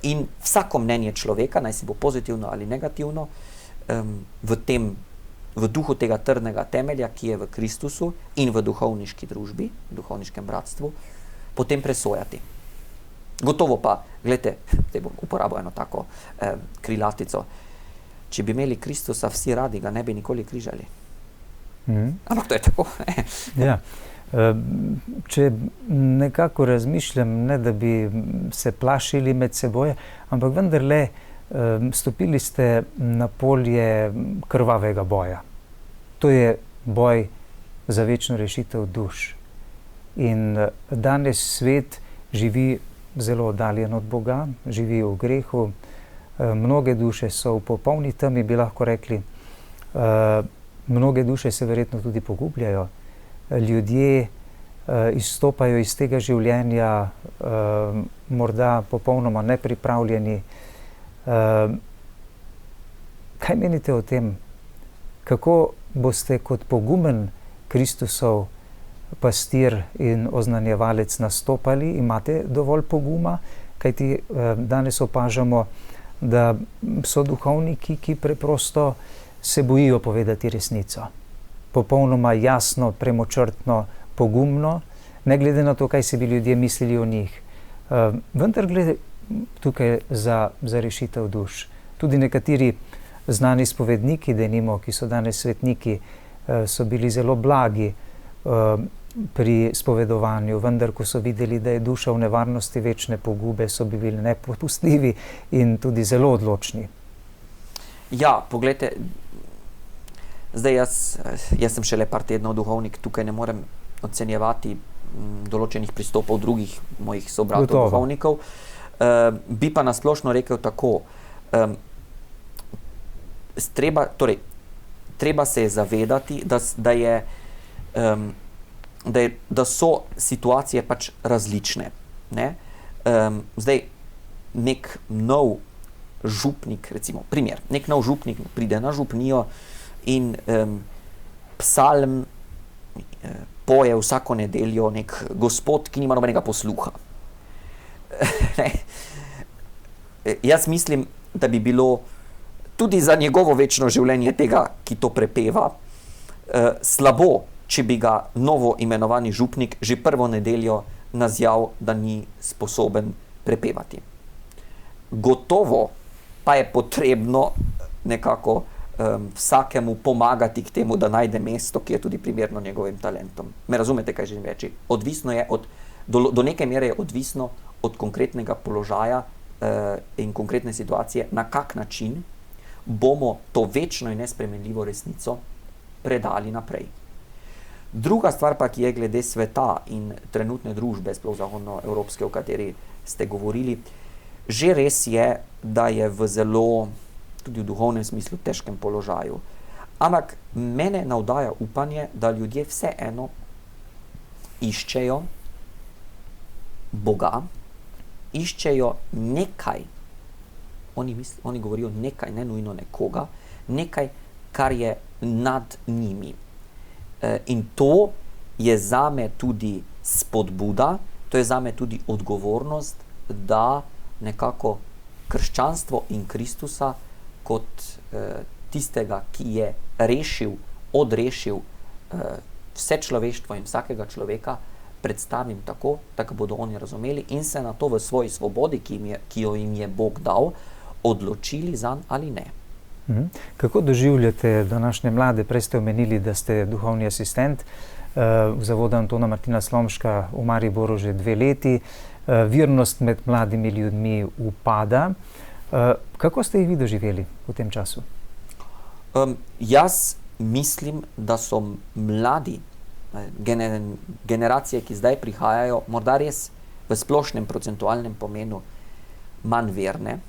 in vsako mnenje človeka, naj si bo pozitivno ali negativno, v duhu tega trdnega temelja, ki je v Kristusu in v duhovniški družbi, v duhovniškem bratstvu, potem presojati. Gotovo pa, gledajte, zdaj bom uporabil eno tako krilatico, če bi imeli Kristusa vsi radi, ga ne bi nikoli križali. Ampak to je tako. Ja. Če nekako razmišljam, ne da bi se plašili med seboj, ampak vendarle stopili ste na polje krvavega boja. To je boj za večno rešitev duš. In danes svet živi zelo oddaljen od Boga, živi v grehu, mnoge duše so v popolni temi, bi lahko rekli, mnoge duše se verjetno tudi pogubljajo. Ljudje izstopajo iz tega življenja, morda popolnoma nepripravljeni. Kaj menite o tem? Kako boste kot pogumen Kristusov pastir in oznanjevalec nastopali? Imate dovolj poguma? Kajti danes opažamo, da so duhovniki, ki preprosto se bojijo povedati resnico. Popolnoma jasno, premočrtno, pogumno, ne glede na to, kaj si bi ljudje mislili o njih. Vendar gre tukaj za rešitev duš. Tudi nekateri znani spovedniki, denimo, ki so danes svetniki, so bili zelo blagi pri spovedovanju, vendar ko so videli, da je duša v nevarnosti večne pogube, so bili nepopustljivi in tudi zelo odločni. Ja, poglejte, zdaj jaz sem šele par tednov duhovnik, tukaj ne morem ocenjevati določenih pristopov drugih mojih sobratov duhovnikov. Bi pa nasplošno rekel tako, treba se je zavedati, da so situacije pač različne. Ne? Zdaj, nek nov župnik, recimo, primer, nek nov župnik pride na župnijo in psalm poje vsako nedeljo nek gospod, ki nima nobenega posluha. Jaz mislim, da bi bilo tudi za njegovo večno življenje tega, ki to prepeva, slabo, če bi ga novo imenovani župnik že prvo nedeljo nazjal, da ni sposoben prepevati. Gotovo pa je potrebno nekako vsakemu pomagati k temu, da najde mesto, ki je tudi primerno njegovim talentom. Me razumete, kaj želim reči? Odvisno je do neke mere je odvisno od konkretnega položaja in konkretne situacije, na kak način bomo to večno in nespremenljivo resnico predali naprej. Druga stvar pa, ki je glede sveta in trenutne družbe, sploh zahodnoevropske, o kateri ste govorili, že res je, da je v zelo, tudi v duhovnem smislu, težkem položaju. Ampak mene navdaja upanje, da ljudje vseeno iščejo Boga, iščejo nekaj, oni govorijo nekaj, ne nujno nekoga, nekaj, kar je nad njimi. In to je zame tudi spodbuda, to je zame tudi odgovornost, da nekako krščanstvo in Kristusa kot tistega, ki je odrešil vse človeštvo in vsakega človeka, predstavim tako, da ga bodo oni razumeli in se na to v svoji svobodi, ki jo jim je Bog dal, odločili zanj ali ne. Kako doživljate današnje mlade? Prej ste omenili, da ste duhovni asistent v zavodu Antona Martina Slomška v Mariboru že 2 leti. Vernost med mladimi ljudmi upada. Kako ste jih vi doživeli v tem času? Jaz mislim, da so mladi, generacije, ki zdaj prihajajo, morda res v splošnem procentualnem pomenu manj verne.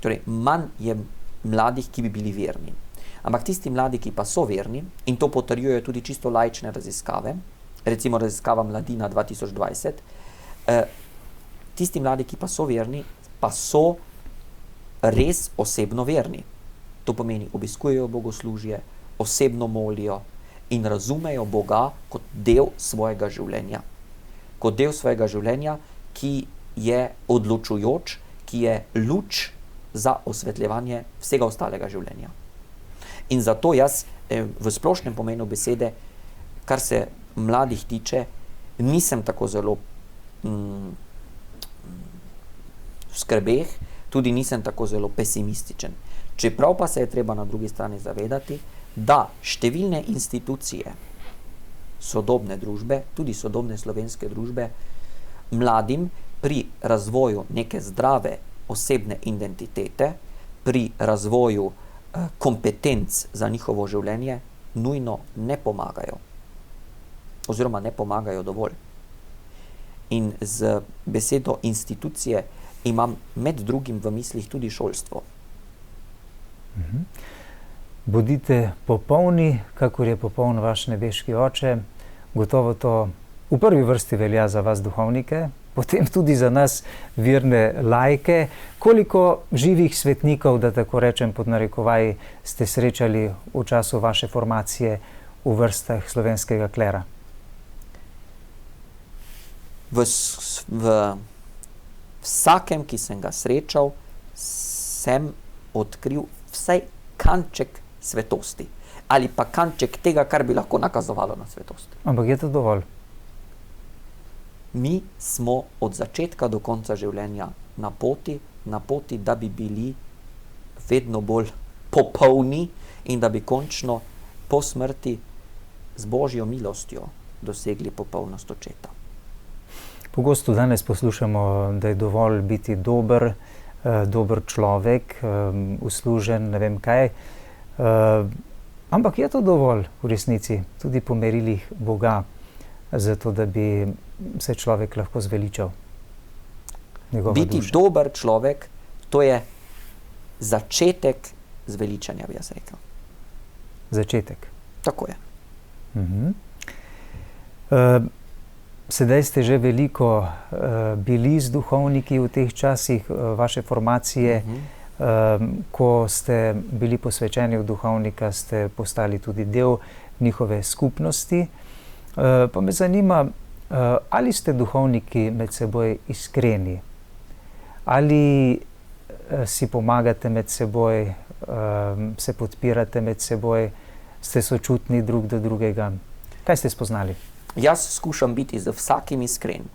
Torej, manj je mladih, ki bi bili verni. Ampak tisti mladi, ki pa so verni, in to potrjujejo tudi čisto laične raziskave, recimo raziskava Mladina 2020, tisti mladi, ki pa so verni, pa so res osebno verni. To pomeni, obiskujejo bogoslužje, osebno molijo in razumejo Boga kot del svojega življenja. Kot del svojega življenja, ki je odločujoč, ki je luč za osvetljevanje vsega ostalega življenja. In zato jaz v splošnem pomenu besede, kar se mladih tiče, nisem tako zelo v skrbeh, tudi nisem tako zelo pesimističen. Čeprav pa se je treba na drugi strani zavedati, da številne institucije sodobne družbe, tudi sodobne slovenske družbe, mladim pri razvoju neke zdrave osebne identitete, pri razvoju kompetenc za njihovo življenje, nujno ne pomagajo. Oziroma ne pomagajo dovolj. In z besedo institucije imam med drugim v mislih tudi šolstvo. Bodite popolni, kakor je popoln vaš nebeški oče. Gotovo to v prvi vrsti velja za vas duhovnike, potem tudi za nas verne laike. Koliko živih svetnikov, da tako rečem pod narekovaji, ste srečali v času vaše formacije v vrstah slovenskega klera? V vsakem, ki sem ga srečal, sem odkril vsaj kanček svetosti. Ali pa kanček tega, kar bi lahko nakazovalo na svetost. Ampak je to dovolj? Mi smo od začetka do konca življenja na poti, da bi bili vedno bolj popolni in da bi končno po smrti z Božjo milostjo dosegli popolnost očeta. Pogosto danes poslušamo, da je dovolj biti dober človek, uslužen, ne vem kaj. Ampak je to dovolj v resnici, tudi po merilih Boga, zato da bi se človek lahko zveličal? Biti dober človek, to je začetek zveličanja, bi jaz rekel. Začetek. Tako je. Sedaj ste že veliko bili z duhovniki v teh časih vaše formacije. Ko ste bili posvečeni v duhovnika, ste postali tudi del njihove skupnosti. Pa me zanima, ali ste duhovniki med seboj iskreni? Ali si pomagate med seboj, se podpirate med seboj, ste sočutni drug do drugega? Kaj ste spoznali? Jaz skušam biti z vsakim iskren.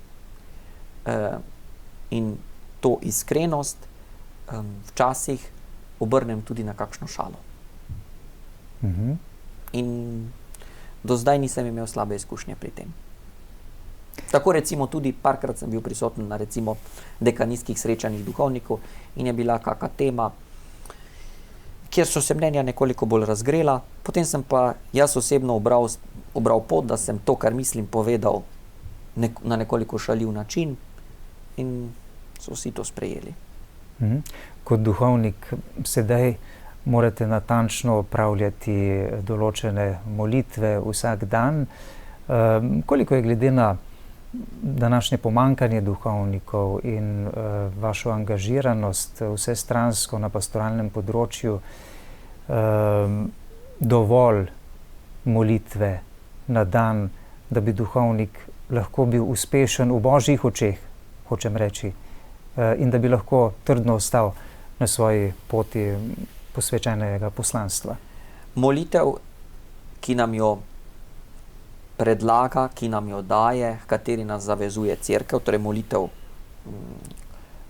In to iskrenost včasih obrnem tudi na kakšno šalo. In do zdaj nisem imel slabe izkušnje pri tem. Tako recimo tudi parkrat sem bil prisoten na recimo dekanijskih srečanjih duhovnikov in je bila kakšna tema, kjer so se mnenja nekoliko bolj razgrela, potem sem pa jaz osebno obral pot, da sem to, kar mislim, povedal na nekoliko šaljiv način in so vsi to sprejeli. Kot duhovnik sedaj morate natančno opravljati določene molitve vsak dan. Koliko je glede na današnje pomanjkanje duhovnikov in vašo angažiranost vsestransko na pastoralnem področju dovolj molitve na dan, da bi duhovnik lahko bil uspešen v Božjih očeh, hočem reči, in da bi lahko trdno ostal na svoji poti posvečenega poslanstva? Molitev, ki nam jo predlaga, ki nam jo daje, h kateri nas zavezuje cerkev, torej molitev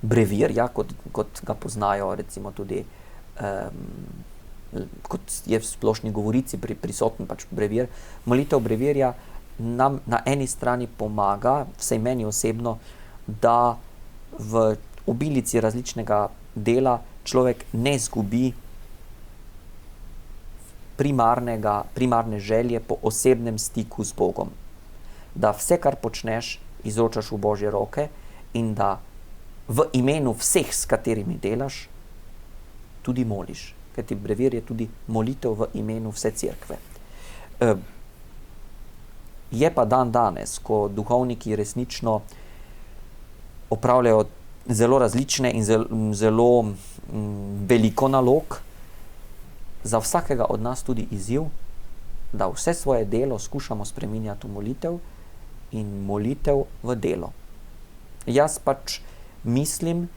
brevirja, kot ga poznajo recimo tudi, kot je v splošni govorici prisoten pač brevir. Molitev brevirja nam na eni strani pomaga, vsaj meni osebno, da v obilici različnega dela človek ne izgubi primarne želje po osebnem stiku z Bogom. Da vse, kar počneš, izročaš v Božje roke in da v imenu vseh, s katerimi delaš, tudi moliš. Kajti brevir je tudi molitev v imenu vse cerkve. Je pa dan danes, ko duhovniki resnično opravljajo zelo različne in zelo veliko nalog, za vsakega od nas tudi izziv, da vse svoje delo skušamo spreminjati v molitev in molitev v delo. Jaz pač mislim,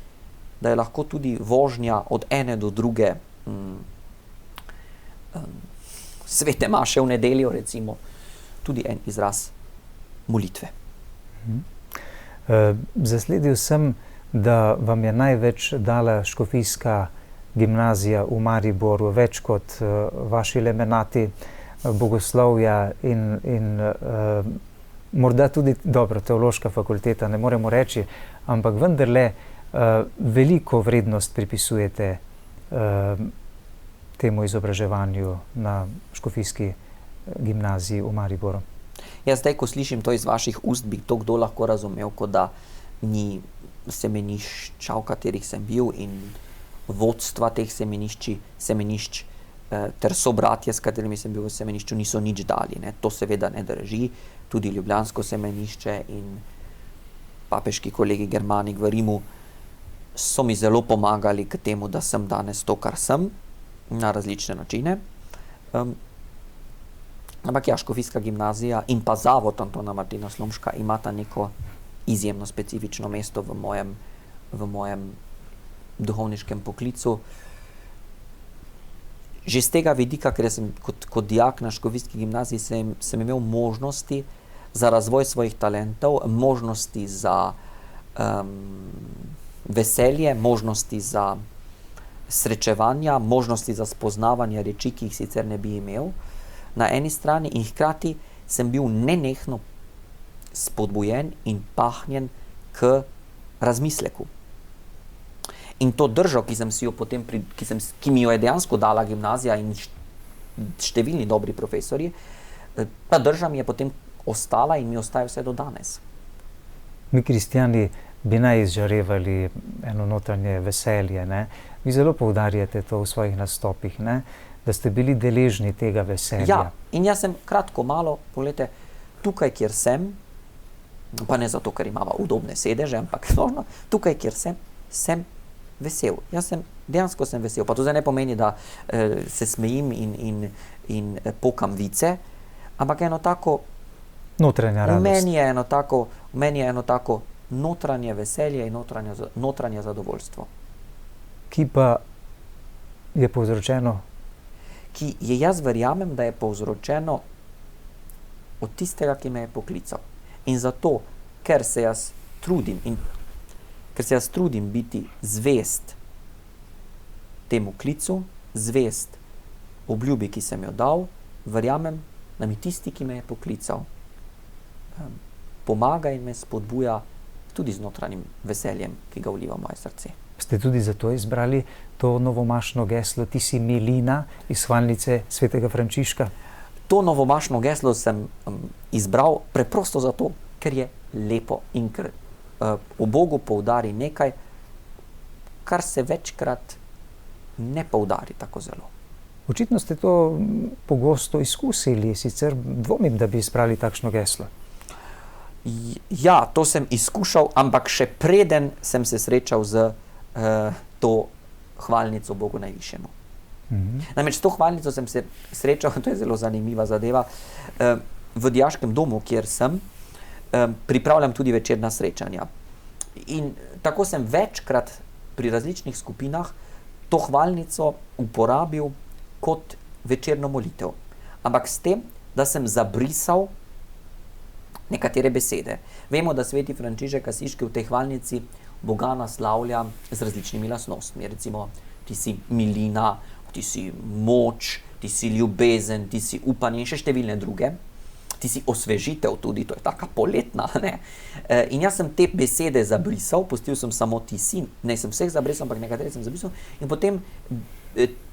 da je lahko tudi vožnja od ene do druge svete maše v nedeljo, recimo, tudi en izraz molitve. Zasledil sem, da vam je največ dala škofijska gimnazija v Mariboru, več kot vaši lemenati bogoslovja in morda tudi, dobro, teološka fakulteta, ne moremo reči, ampak vendarle veliko vrednost pripisujete temu izobraževanju na škofijski gimnaziji v Mariboru. Jaz zdaj, ko slišim to iz vaših ust, bi to kdo lahko razumel, kot da ni semenišča, v katerih sem bil, in vodstva teh semenišč ter sobratje, s katerimi sem bil v semenišču, niso nič dali. Ne. To seveda ne drži. Tudi ljubljansko semenišče in papeški kolegi Germanik v Rimu so mi zelo pomagali k temu, da sem danes to, kar sem, na različne načine. Ampak ja, škofijska gimnazija in pa zavod Antona Martina Slomška imata neko izjemno specifično mesto v mojem duhovniškem poklicu. Že z tega vidika, ker sem kot dijak na škofijski gimnaziji sem imel možnosti za razvoj svojih talentov, možnosti za veselje, možnosti za srečevanja, možnosti za spoznavanje reči, ki jih sicer ne bi imel na eni strani, in hkrati sem bil nenehno spodbujen in pahnjen k razmisleku. In to držo, ki sem si jo potem, ki mi jo je dejansko dala gimnazija in številni dobri profesorji, ta drža mi je potem ostala in mi ostaja vse do danes. Mi, kristjani, bi naj izžarevali eno notranje veselje, ne? Vi zelo poudarjate to v svojih nastopih, ne? Da ste bili deležni tega veselja. Ja, in jaz sem kratko malo, pogledajte, tukaj, kjer sem, pa ne zato, ker imava udobne sedeže, ampak tukaj, kjer sem vesel. Dejansko sem vesel. Pa to zdaj ne pomeni, da se smejim in pokam vice, ampak eno tako, notranja radost. V meni je eno tako notranje veselje in notranje zadovoljstvo. Ki pa je povzročeno? Ki je, jaz verjamem, da je povzročeno od tistega, ki me je poklical. In zato, ker se jaz trudim biti zvest temu klicu, zvest obljubi, ki sem jo dal, verjamem, da mi tisti, ki me je poklical, pomaga in me spodbuja tudi z notranjim veseljem, ki ga vliva v moje srce. Ste tudi zato izbrali to novomašno geslo Ti si milina iz hvalnice svetega Frančiška? To novomašno geslo sem izbral preprosto zato, ker je lepo in ker o Bogu poudari nekaj, kar se večkrat ne poudari tako zelo. Očitno ste to pogosto izkusili, sicer dvomim, da bi izbrali takšno geslo. Ja, to sem izkušal, ampak še preden sem se srečal z to hvalnico Bogu najvišjemu. Namreč s to hvalnico sem se srečal, to je zelo zanimiva zadeva, v dijaškem domu, kjer sem, pripravljam tudi večerna srečanja. In tako sem večkrat pri različnih skupinah to hvalnico uporabil kot večerno molitev. Ampak s tem, da sem zabrisal nekatere besede. Vemo, da sveti Frančišek Asiški v tej hvalnici Boga naslavlja z različnimi lastnostmi. Recimo, ti si milina, ti si moč, ti si ljubezen, ti si upanje in še številne druge. Ti si osvežitev tudi, to je taka poletna, ne? In jaz sem te besede zabrisal, pustil sem samo ti si, ne sem vseh zabrisal, ampak nekatere sem zabrisal, in potem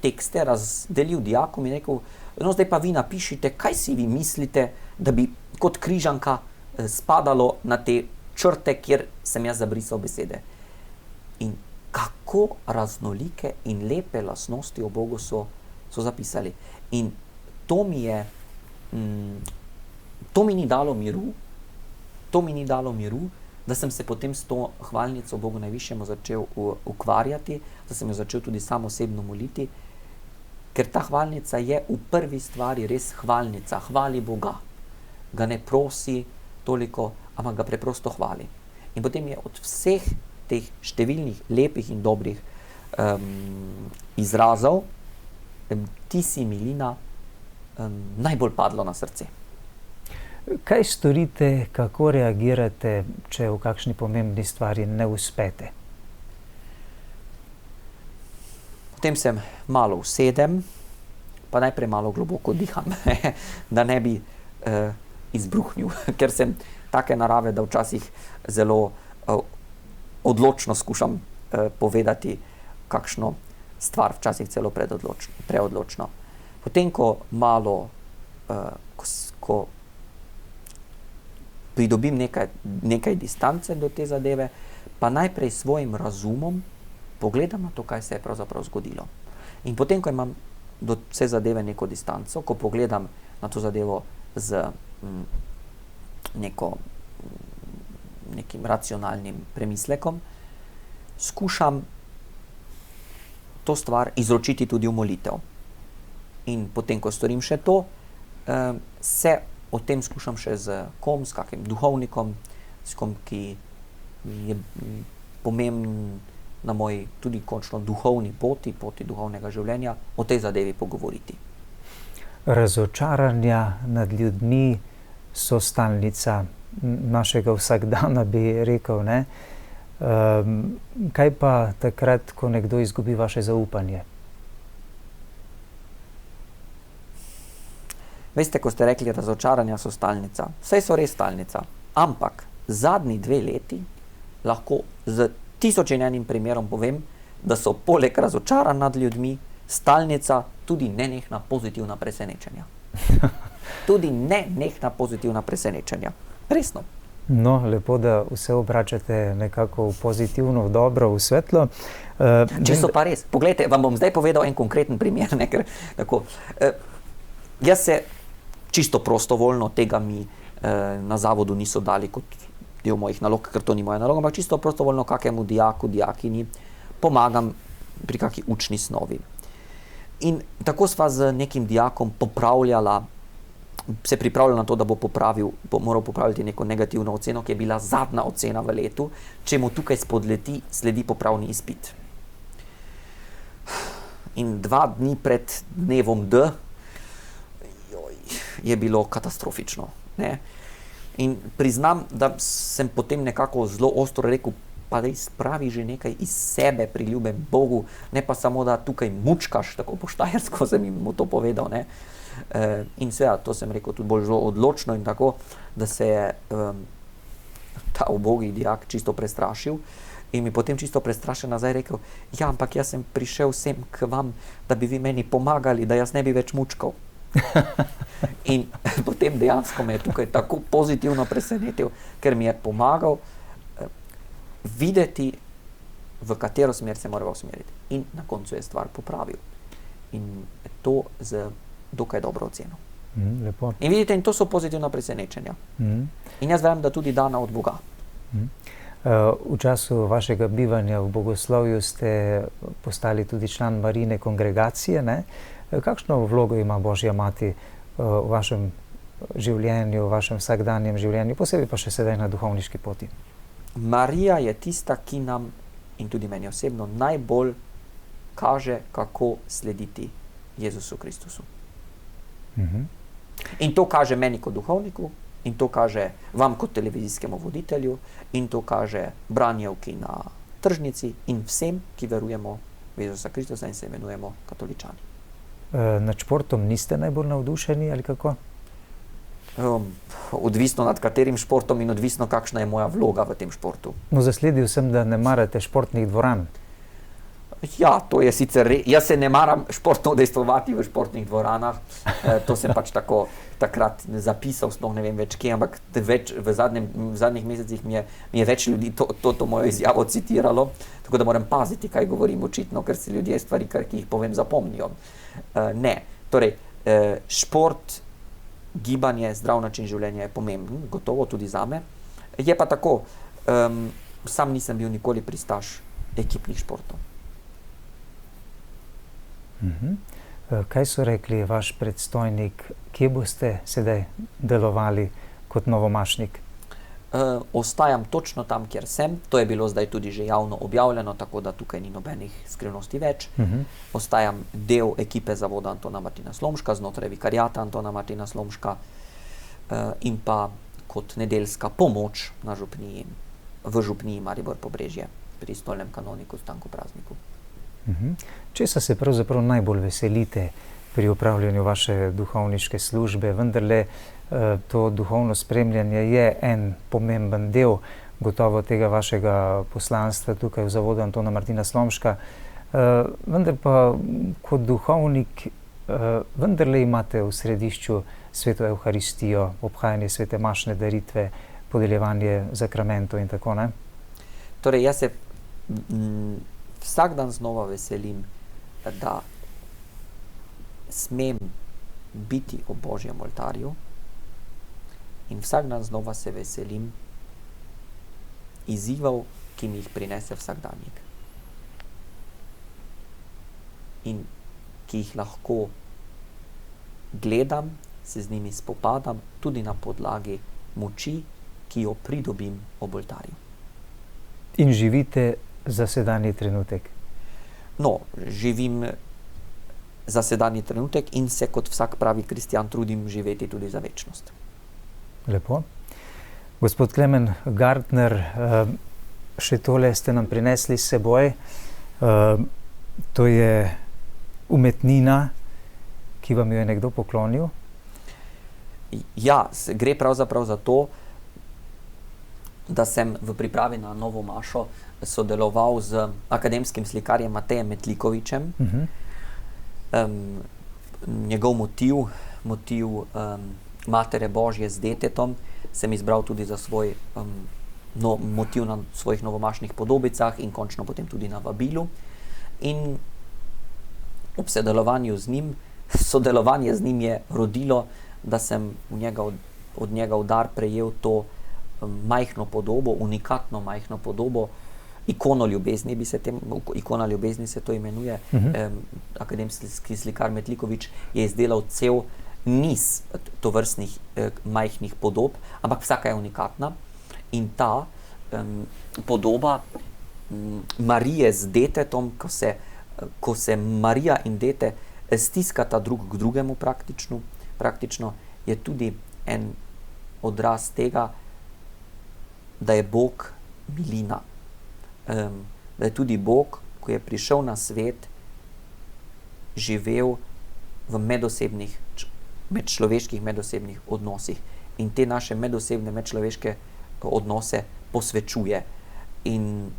tekste razdelil dijakom in rekel, no zdaj pa vi napišite, kaj si vi mislite, da bi kot križanka spadalo na te črte, kjer sem jaz zabrisal besede. In kako raznolike in lepe lastnosti o Bogu so zapisali. In to mi ni dalo miru, da sem se potem s to hvalnico Bogu najvišjemu začel ukvarjati, da sem jo začel tudi sam osebno moliti, ker ta hvalnica je v prvi stvari res hvalnica, hvali Boga. Ga ne prosi toliko, ampak ga preprosto hvali. In potem je od vseh teh številnih lepih in dobrih izrazov, ti si, Milina, najbolj padlo na srce. Kaj storite, kako reagirate, če v kakšni pomembni stvari ne uspete? Potem sem malo usedem, pa najprej malo globoko diham, da ne bi izbruhnil, ker sem take narave, da včasih zelo odločno skušam povedati kakšno stvar, včasih celo preodločno. Potem, ko malo, ko pridobim nekaj distance do te zadeve, pa najprej svojim razumom pogledam na to, kaj se je pravzaprav zgodilo. In potem, ko imam do vse zadeve neko distanco, ko pogledam na to zadevo z nekim racionalnim premislekom, skušam to stvar izročiti tudi v molitev. In potem, ko storim še to, se o tem skušam še s kakim duhovnikom, s kom, ki je pomemben na moji tudi končno duhovni poti duhovnega življenja, o tej zadevi pogovoriti. Razočaranja nad ljudmi so stalnica našega vsakdana, bi rekel, ne? Kaj pa takrat, ko nekdo izgubi vaše zaupanje? Veste, ko ste rekli, razočaranja so stalnica, saj so res stalnica, ampak zadnji 2 leti lahko z 1001 primerom povem, da so poleg razočaranj nad ljudmi stalnica tudi nenehna pozitivna presenečenja. Tudi nenehna pozitivna presenečenja. Resno. No, lepo, da vse obračate nekako v pozitivno, v dobro, v svetlo. Čisto pa res. Poglejte, vam bom zdaj povedal en konkreten primer, ne, ker tako. Jaz se čisto prostovoljno, tega mi na zavodu niso dali kot del mojih nalog, ker to ni moja naloga, ampak čisto prostovoljno kakemu dijaku, dijakini pomagam pri kaki učni snovi. In tako sva z nekim dijakom se pripravljala na to, da bo moral popraviti neko negativno oceno, ki je bila zadnja ocena v letu, če mu tukaj spodleti, sledi popravni izpit. In 2 dni pred dnevom D je bilo katastrofično, ne. In priznam, da sem potem nekako zelo ostro rekel, pa daj spravi že nekaj iz sebe pri ljubem Bogu, ne pa samo, da tukaj mučkaš, tako po štajersko sem mu to povedal, ne. In seveda, to sem rekel tudi bolj zelo odločno in tako, da se je ta ubogi dijak čisto prestrašil in mi potem čisto prestrašen nazaj rekel, ja, ampak jaz sem prišel sem k vam, da bi vi meni pomagali, da jaz ne bi več mučkal. In potem dejansko me je tukaj tako pozitivno presenetil, ker mi je pomagal videti, v katero smer se moramo usmeriti. In na koncu je stvar popravil. In to z dokaj dobro oceno. Lepo. In vidite, in to so pozitivna presenečenja. In jaz verjamem, da tudi dana od Boga. V času vašega bivanja v bogoslovju ste postali tudi član Marijine kongregacije, ne? Kakšno vlogo ima Božja mati v vašem življenju, v vašem vsakdanjem življenju, posebej pa še sedaj na duhovniški poti? Marija je tista, ki nam, in tudi meni osebno, najbolj kaže, kako slediti Jezusu Kristusu. In to kaže meni kot duhovniku, in to kaže vam kot televizijskemu voditelju, in to kaže branjevki na tržnici in vsem, ki verujemo v Jezusa Kristusa in se imenujemo katoličani. Nad športom niste najbolj navdušeni ali kako? Odvisno nad katerim športom in odvisno, kakšna je moja vloga v tem športu. No, zasledil sem, da ne marate športnih dvoran. Ja, to je sicer jaz se ne maram športno udejstvovati v športnih dvoranah, to sem pač tako takrat zapisal, sploh ne vem več kje, ampak v zadnjih mesecih mi je več ljudi to mojo izjavo citiralo, tako da moram paziti, kaj govorim očitno, ker si ljudje stvari, ki jih povem, zapomnijo. Ne, torej, šport, gibanje, zdrav način življenja je pomemben, gotovo tudi zame. Je pa tako, sam nisem bil nikoli pristaš ekipnih športov. Kaj so rekli vaš predstojnik, kje boste sedaj delovali kot novomašnik? ostajam točno tam, kjer sem. To je bilo zdaj tudi že javno objavljeno, tako da tukaj ni nobenih skrivnosti več. Ostajam del ekipe Zavoda Antona Martina Slomška, znotraj vikariata Antona Martina Slomška, in pa kot nedeljska pomoč na župniji, v župniji Maribor Pobrežje pri stolnem kanoniku Stanku Prazniku. Česa se pravzaprav najbolj veselite pri upravljanju vaše duhovniške službe? Vendarle to duhovno spremljanje je en pomemben del gotovo tega vašega poslanstva tukaj v Zavodu Antona Martina Slomška. Vendar pa kot duhovnik vendarle imate v središču sveto Evharistijo, obhajanje svete mašne daritve, podeljevanje zakramentov in tako, ne? Torej, jaz se vsak dan znova veselim, da smem biti ob Božjem oltarju, in vsak dan znova se veselim izzivov, ki mi jih prinese vsakdanjik. In ki jih lahko gledam, se z njimi spopadam, tudi na podlagi moči, ki jo pridobim ob oltarju. In živite za sedanji trenutek? No, živim za sedanji trenutek in se kot vsak pravi kristjan trudim živeti tudi za večnost. Lepo. Gospod Klemen Gartner, še tole ste nam prinesli s seboj. To je umetnina, ki vam jo je nekdo poklonil. Ja, gre pravzaprav za to, da sem v pripravi na novo mašo sodeloval z akademskim slikarjem Matejem Metlikovičem. Njegov motiv Matere Božje z detetom sem izbral tudi za svoj motiv na svojih novomašnih podobicah in končno potem tudi na vabilu. In ob sodelovanju z njim je rodilo, da sem od njega v dar prejel to majhno podobo, unikatno majhno podobo, ikona ljubezni se to imenuje. Akademski slikar Metlikovič je izdelal cel niz tovrstnih majhnih podob, ampak vsaka je unikatna. In ta podoba Marije z detetom, ko se Marija in dete stiskata drug k drugemu praktično, je tudi en odraz tega, da je Bog milina. Da je tudi Bog, ko je prišel na svet, živel v medčloveških medosebnih odnosih. In te naše medosebne, medčloveške odnose posvečuje. In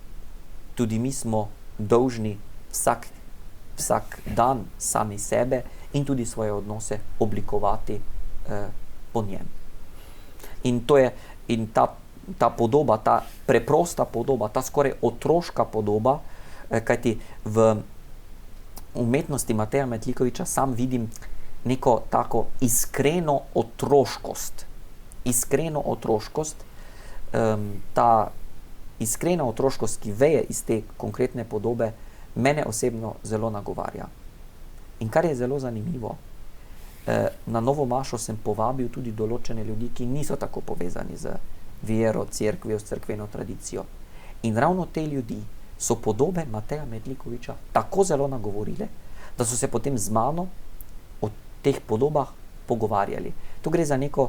tudi mi smo dolžni vsak dan sami sebe in tudi svoje odnose oblikovati po njem. In ta podoba, ta preprosta podoba, ta skoraj otroška podoba, kajti v umetnosti Mateja Metlikoviča sam vidim neko tako iskreno otroškost. Ta iskrena otroškost, ki veje iz te konkretne podobe, mene osebno zelo nagovarja. In kar je zelo zanimivo, na novo mašo sem povabil tudi določene ljudi, ki niso tako povezani z vero, cerkvijo, s cerkveno tradicijo. In ravno te ljudi so podobe Mateja Metlikoviča tako zelo nagovorile, da so se potem z mano o teh podobah pogovarjali. Tu gre za neko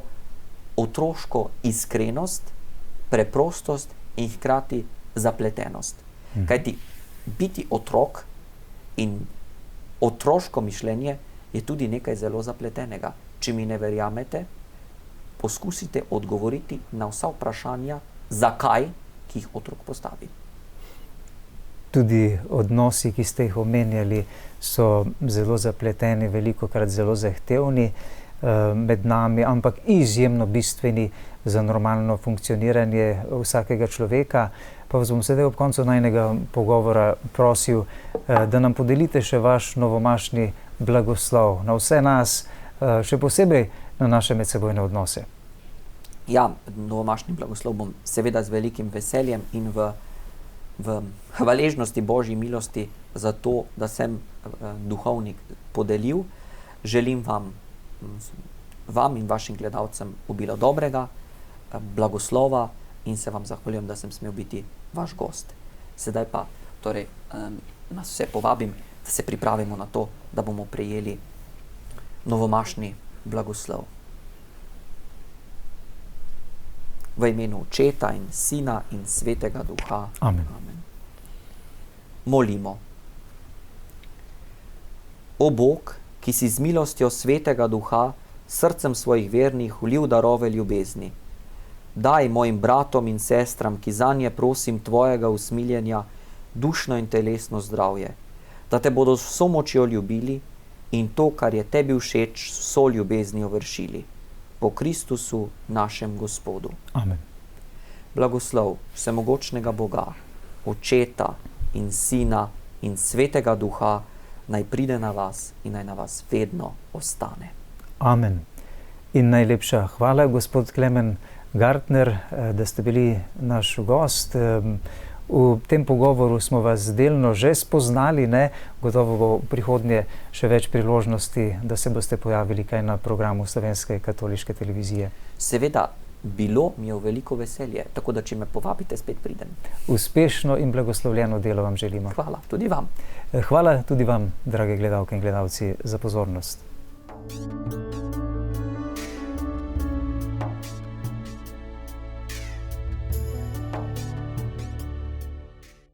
otroško iskrenost, preprostost in hkrati zapletenost. Kajti biti otrok in otroško mišljenje je tudi nekaj zelo zapletenega. Če mi ne verjamete, poskusite odgovoriti na vsa vprašanja, zakaj, ki jih otrok postavi. Tudi odnosi, ki ste jih omenjali, so zelo zapleteni, velikokrat zelo zahtevni med nami, ampak izjemno bistveni za normalno funkcioniranje vsakega človeka. Pa vas bom sedaj ob koncu najnega pogovora prosil, da nam podelite še vaš novomašni blagoslov na vse nas, še posebej na naše medsebojne odnose. Ja, novomašni blagoslov bom seveda z velikim veseljem in v hvaležnosti Božji milosti za to, da sem duhovnik podelil. Želim vam in vašim gledalcem obilo dobrega, blagoslova, in se vam zahvaljujem, da sem smel biti vaš gost. Sedaj pa torej, nas vse povabim, da se pripravimo na to, da bomo prejeli novomašni blagoslov. V imenu Očeta in Sina in Svetega Duha. Amen. Amen. Molimo. O Bog, ki si z milostjo Svetega Duha srcem svojih vernih vlil darove ljubezni, daj mojim bratom in sestram, ki zanje prosim tvojega usmiljenja, dušno in telesno zdravje, da te bodo s vso močjo ljubili in to, kar je tebi všeč, s vso ljubeznijo vršili. Po Kristusu, našem Gospodu. Amen. Blagoslov vsemogočnega Boga, Očeta in Sina in Svetega Duha, naj pride na vas in naj na vas vedno ostane. Amen. In najlepša hvala, gospod Klemen Gartner, da ste bili naš gost. V tem pogovoru smo vas delno že spoznali, ne? Gotovo bo v prihodnje še več priložnosti, da se boste pojavili kaj na programu Slovenske katoliške televizije. Seveda, bilo mi je v veliko veselje, tako da če me povabite, spet pridem. Uspešno in blagoslovljeno delo vam želimo. Hvala, tudi vam. Hvala tudi vam, drage gledalke in gledalci, za pozornost.